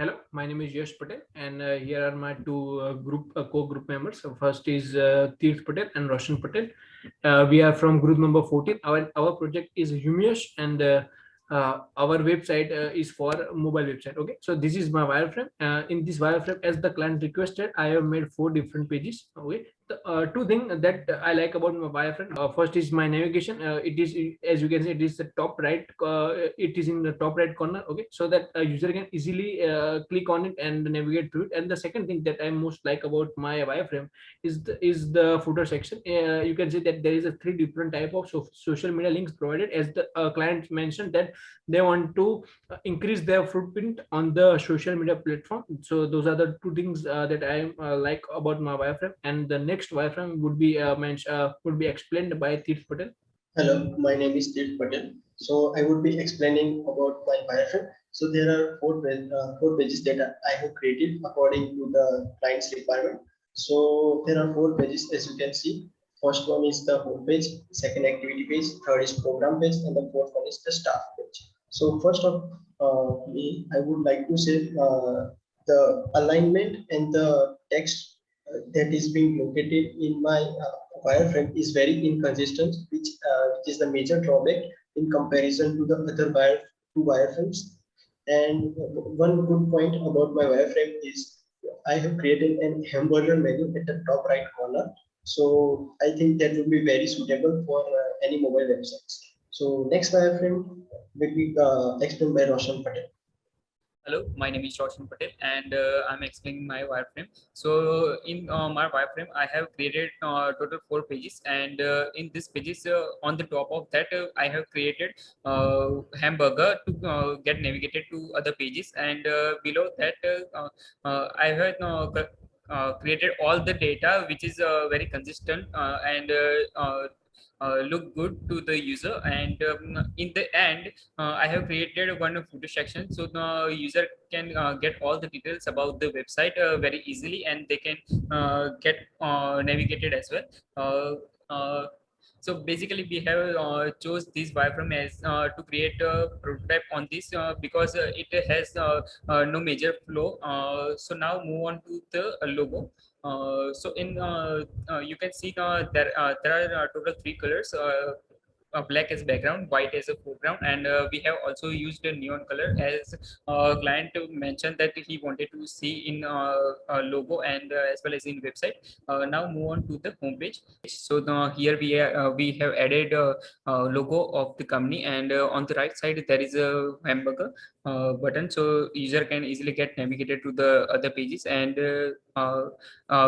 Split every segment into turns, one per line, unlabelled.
Hello, my name is Yash Patel, and here are my two co-group members. So first is Tirth Patel and Roshan Patel. We are from group number 14. Our project is UmeUS, and our website is for mobile website. Okay, so this is my wireframe. In this wireframe, as the client requested, I have made 4 different pages. Okay, the two things that I like about my wireframe. First is my navigation. It is, as you can see, it is the top right. It is in the top right corner. Okay, so that a user can easily click on it and navigate through it. And the second thing that I most like about my wireframe is the footer section. You can see that there is a 3 different type of social media links provided, as the client mentioned that they want to increase their footprint on the social media platform. So those are the two things that I like about my wireframe. And the next wireframe would be explained by Tirth Patel.
Hello, my name is Tirth Patel. So I would be explaining about my wireframe. So there are four pages that I have created according to the client's requirement. So there are 4 pages, as you can see. First one is the home page, second activity page, third is program page, and the fourth one is the staff page. So first of I would like to say the alignment and the text that is being located in my wireframe is very inconsistent, which is the major drawback in comparison to the other wireframes. And one good point about my wireframe is I have created an hamburger menu at the top right corner. So I think that would be very suitable for any mobile websites. So next wireframe will be explained by Roshan Patel.
Hello, my name is Roshan Patel, and I'm explaining my wireframe. So in my wireframe, I have created total 4 pages, and in these pages, on the top of that, I have created hamburger to get navigated to other pages, and below that, I have created all the data, which is very consistent and look good to the user. And in the end, I have created one footer section, so the user can get all the details about the website very easily, and they can get navigated as well. So basically, we have chose this wireframe as to create a prototype on this because it has no major flow. So now move on to the logo. So in you can see there are total 3 colors. Black as background, white as a foreground, and we have also used a neon color, as client mentioned that he wanted to see in logo and as well as in website. Now move on to the home page. So here we have added logo of the company, and on the right side there is a hamburger button, so user can easily get navigated to the other pages. And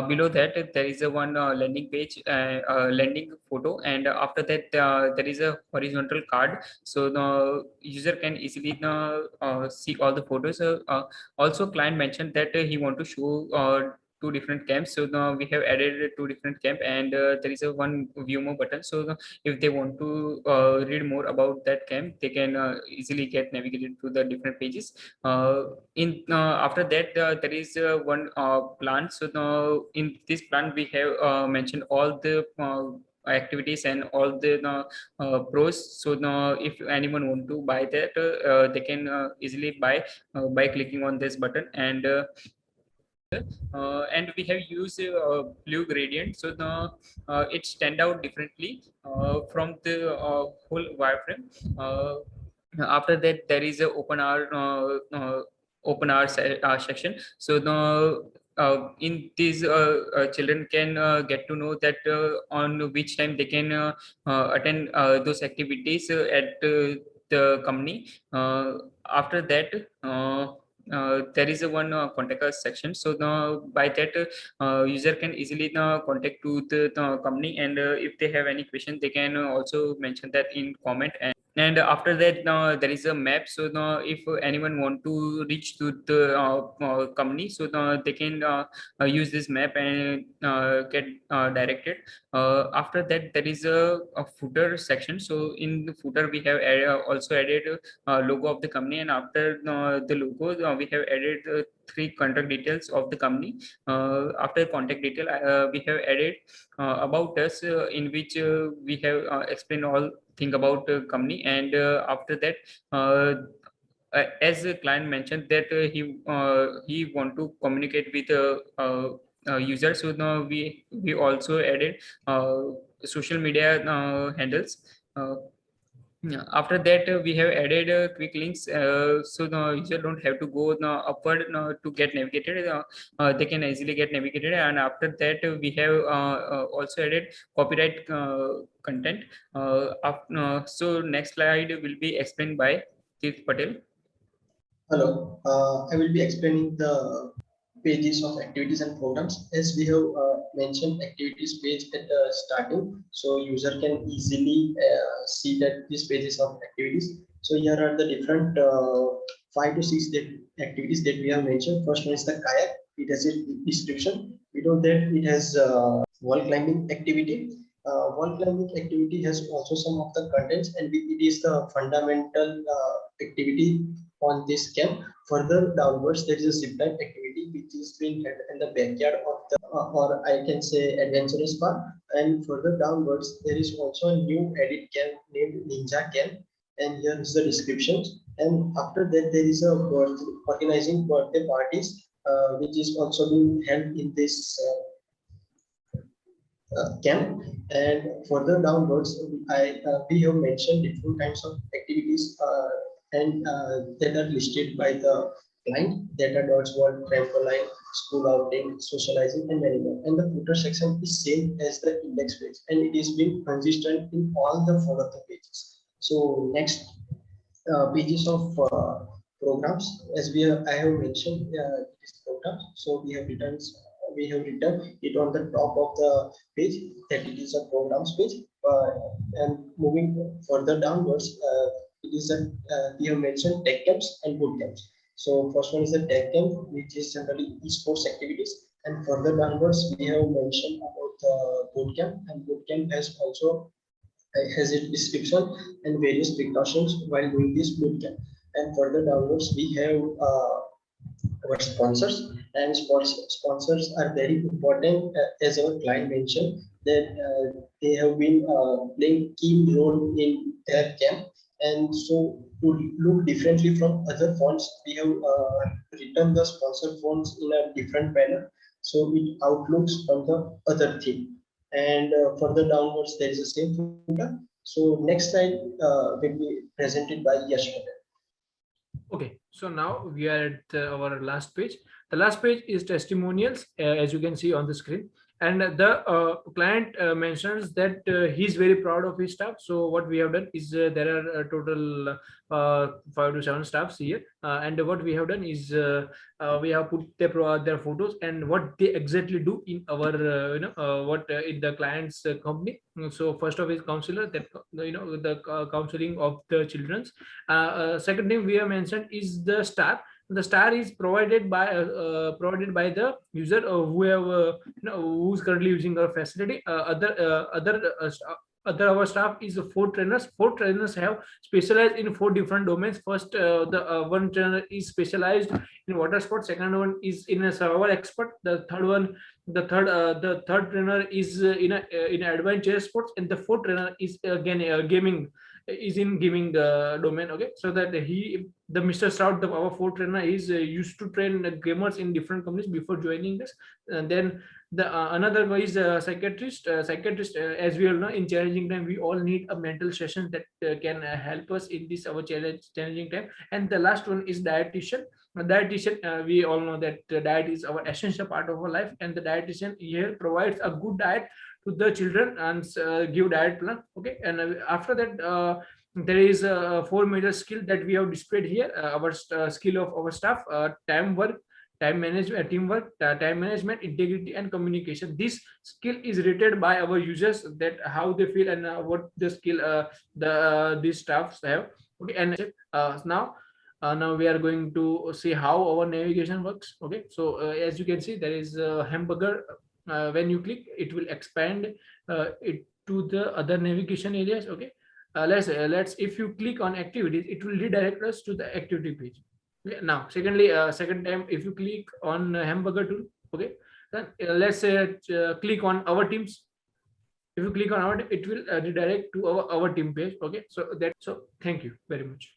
below that there is a one landing page, landing photo, and after that there is a horizontal card, so the user can easily see all the photos. Also client mentioned that he want to show 2 different camps, so now we have added 2 different camp, and there is a one view more button, so if they want to read more about that camp, they can easily get navigated to the different pages. In After that there is one plan. So now in this plan we have mentioned all the activities and all the pros. So now if anyone want to buy that, they can easily buy by clicking on this button. And we have used blue gradient, so the it stand out differently from the whole wireframe. After that there is a open hour section, so the in these children can get to know that on which time they can attend those activities at the company. After that there is a one contact us section, so by that user can easily contact to the company, and if they have any question they can also mention that in comment. And after that there is a map, so if anyone want to reach to the company, so they can use this map and get directed. After that there is a footer section, so in the footer we have also added logo of the company, and after the logo we have added 3 contact details of the company. After contact detail we have added about us, in which we have explained all thing about company. And after that as the client mentioned that he want to communicate with users, so now we also added social media handles. Yeah. After that, we have added quick links, so the user don't have to go upward to get navigated. They can easily get navigated. And after that, we have also added copyright content. So next slide will be explained by Tirth Patel.
Hello, I will be explaining the pages of activities and programs. As we have mentioned activities page at the starting, so user can easily see that this pages of activities. So here are the different 5 to 6 activities that we have mentioned. First one is the kayak. It has a description. Below that it has wall climbing activity. Wall climbing activity has also some of the contents, and it is the fundamental activity on this camp. Further downwards, there is a zipline activity which is being held in the backyard of the, or I can say, adventurous park. And further downwards, there is also a new edit camp named Ninja Camp, and here is the description. And after that, there is a organizing birthday parties, which is also being held in this camp. And further downwards, we have mentioned different kinds of activities and that are listed by the client, that are dodge ball, trampoline, school outing, socializing, and many more. And the footer section is same as the index page, and it is being consistent in all the 4 of the pages. So next pages of programs, as I have mentioned, this program. So we have written it on the top of the page that it is a programs page. And moving further downwards, it is a we have mentioned tech camps and boot camps. So first one is the tech camp, which is generally esports activities. And further downwards, we have mentioned about the boot camp, and boot camp has also has its description and various precautions while doing this boot camp. And further downwards, we have our sponsors, and sponsors are very important, as our client mentioned that they have been playing key role in their camp. And so to look differently from other fonts, we have written the sponsor fonts in a different manner, so it outlooks from the other thing. And further downwards, there is the same footer. So next slide will be presented by Yash.
Okay, so now we are at our last page. The last page is testimonials, as you can see on the screen. And the client mentions that he's very proud of his staff. So what we have done is there are a total 5 to 7 staffs here, and what we have done is we have put their photos and what they exactly do in our in the client's company. So first of is counselor, that the counseling of the children's. Second thing we have mentioned is the star. The star is provided by the user who have who's currently using our facility. Other our staff is 4 trainers. 4 trainers have specialized in 4 different domains. First, the one trainer is specialized in water sports. Second one is in a survival expert. The third trainer is in adventure sports, and the 4th trainer is again gaming, is in gaming domain. Okay, so that the Mr. Stroud, our 4th trainer, is used to train gamers in different companies before joining this. And then the another one is psychiatrist. As we all know, in challenging time, we all need a mental session that can help us in this our challenging time. And the last one is dietitian. Dietitian, we all know that diet is our essential part of our life, and the dietitian here provides a good diet to the children and give diet plan. Okay, and after that, there is a 4 major skill that we have displayed here. Our skill of our staff: time work, time management, teamwork, time management, integrity, and communication. This skill is rated by our users, that how they feel and what the skill these staffs have. Okay, and now we are going to see how our navigation works. Okay, so as you can see, there is a hamburger. When you click, it will expand it to the other navigation areas. Okay, let's if you click on activities, it will redirect us to the activity page. Okay, now secondly, second time, if you click on hamburger tool, okay, then let's say click on our teams. If you click on our, it will redirect to our team page. Okay, so thank you very much.